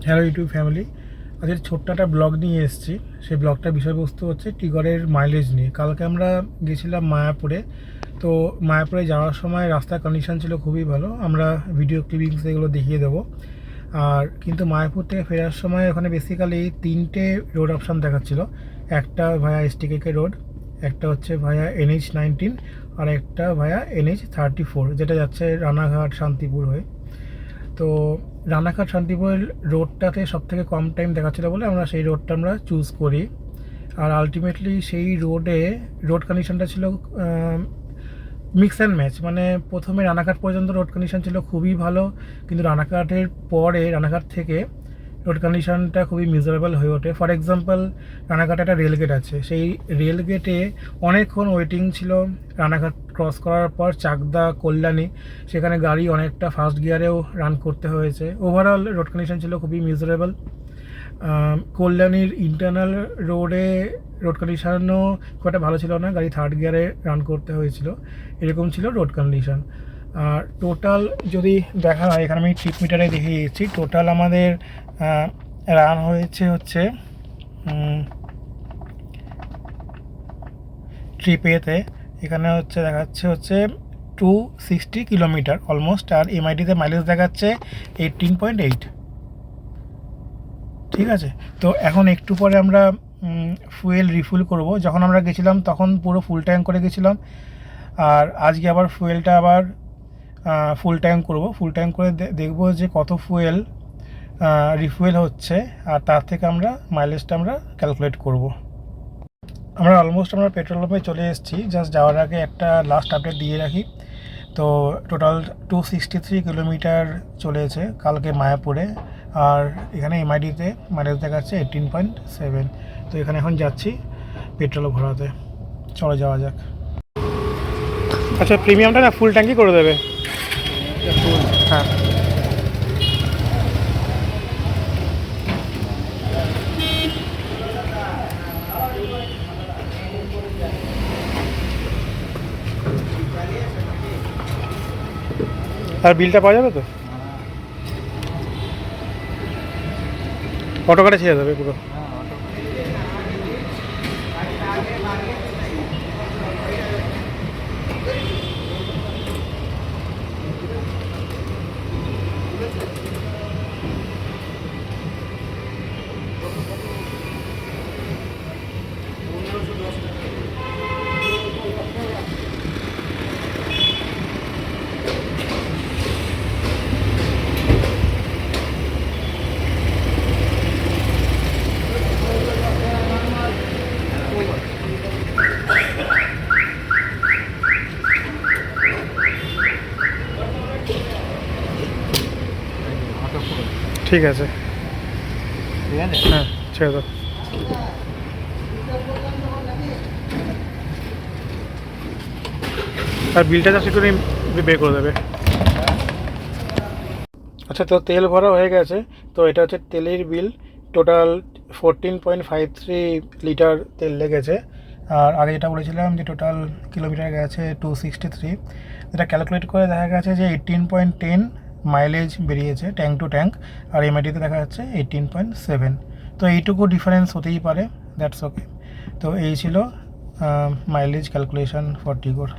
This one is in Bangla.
হ্যালো ইউটিউব ফ্যামিলি, আজকের ছোট্ট একটা ব্লগ নিয়ে এসেছি। সেই ব্লগটার বিষয়বস্তু হচ্ছে টিগরের মাইলেজ নিয়ে। কালকে আমরা গেছিলাম মায়াপুরে। তো মায়াপুরে যাওয়ার সময় রাস্তার কন্ডিশন ছিল খুবই ভালো, আমরা ভিডিও ক্লিপিংস এগুলো দেখিয়ে দেবো। আর কিন্তু মায়াপুর থেকে ফেরার সময় ওখানে বেসিক্যালি তিনটে রোড অপশান দেখাচ্ছিলো। একটা ভায়া এসটিকে রোড, একটা হচ্ছে ভায়া NH-19, আর একটা ভায়া NH-34, যেটা যাচ্ছে রানাঘাট শান্তিপুর হয়ে। তো রানাঘাট শান্তিপুর রোডটাতে সবথেকে কম টাইম দেখাচ্ছিলো বলে আমরা সেই রোডটা আমরা চুজ করি। আর আলটিমেটলি সেই রোড কন্ডিশনটা ছিল মিক্স অ্যান্ড ম্যাচ। মানে প্রথমে রানাঘাট পর্যন্ত রোড কন্ডিশন ছিল খুবই ভালো, কিন্তু রানাঘাটের পরে রানাঘাট থেকে রোড কন্ডিশনটা খুবই মিজারেবল হয়ে ওঠে। ফর এক্সাম্পল, রানাঘাটে একটা রেলগেট আছে, সেই রেলগেটে অনেকক্ষণ ওয়েটিং ছিল। রানাঘাট ক্রস করার পর চাকদা কল্যাণী, সেখানে গাড়ি অনেকটা ফাস্ট গিয়ারেও রান করতে হয়েছে। ওভারঅল রোড কন্ডিশন ছিল খুবই মিজারেবল। কল্যাণীর ইন্টারনাল রোড কন্ডিশনও খুব একটা ভালো ছিল না, গাড়ি থার্ড গিয়ারে রান করতে হয়েছিল। এরকম ছিল রোড কন্ডিশন। আর টোটাল যদি দেখা হয়, এখানে আমি ট্রিপ মিটারে দেখিয়ে দিচ্ছি, টোটাল আমাদের রান হয়েছে হচ্ছে ট্রিপেতে এখানে হচ্ছে দেখাচ্ছে হচ্ছে 260 কিলোমিটার অলমোস্ট। আর এমআইডিতে মাইলেজ দেখাচ্ছে 18.8। ঠিক আছে, তো এখন একটু পরে আমরা ফুয়েল রিফিল করব। যখন আমরা গেছিলাম তখন পুরো ফুল ট্যাঙ্ক করে গেছিলাম, আর আজকে আবার ফুয়েলটা আবার ফুল ট্যাঙ্ক করব। ফুল ট্যাঙ্ক করে দেখব যে কত ফুয়েল রিফুয়েল হচ্ছে, আর তার থেকে আমরা মাইলেজটা আমরা ক্যালকুলেট করব। আমরা অলমোস্ট আমরা পেট্রোল পাম্পে চলে এসেছি। জাস্ট যাওয়ার আগে একটা লাস্ট আপডেট দিয়ে রাখি। তো টোটাল 263 কিলোমিটার চলেছে কালকে মায়াপুরে, আর এখানে এমআইডিতে মাইলেজ দেখাচ্ছে 18.7। তো এখানে এখন যাচ্ছি পেট্রোল ভরাতে। চলে যাওয়া যাক। আচ্ছা, প্রিমিয়ামটা না ফুল ট্যাঙ্কি করে দেবে। হ্যাঁ, আর বিলটা পাওয়া যাবে তো? অটো কার্ডে ছেড়ে দেবে পুরো। ঠিক আছে, হ্যাঁ ছেড়ে দাও। আর বিলটা জাস্ট একটু বের করে দেবে। আচ্ছা, তো তেল ভরা হয়ে গেছে। তো এটা হচ্ছে তেলের বিল। টোটাল 14.53 লিটার তেল লেগেছে। আর আগে যেটা বলেছিলাম যে টোটাল কিলোমিটার গেছে 263, এটা ক্যালকুলেট করে দেখা গেছে যে 18.10 মাইলেজ বেরিয়েছে ট্যাঙ্ক টু ট্যাঙ্ক। আর এমআইডিতে দেখা যাচ্ছে 18.7। তো এইটুকু ডিফারেন্স হতেই পারে, দ্যাটস ওকে। তো এই ছিল মাইলেজ ক্যালকুলেশন ফর টিগোর।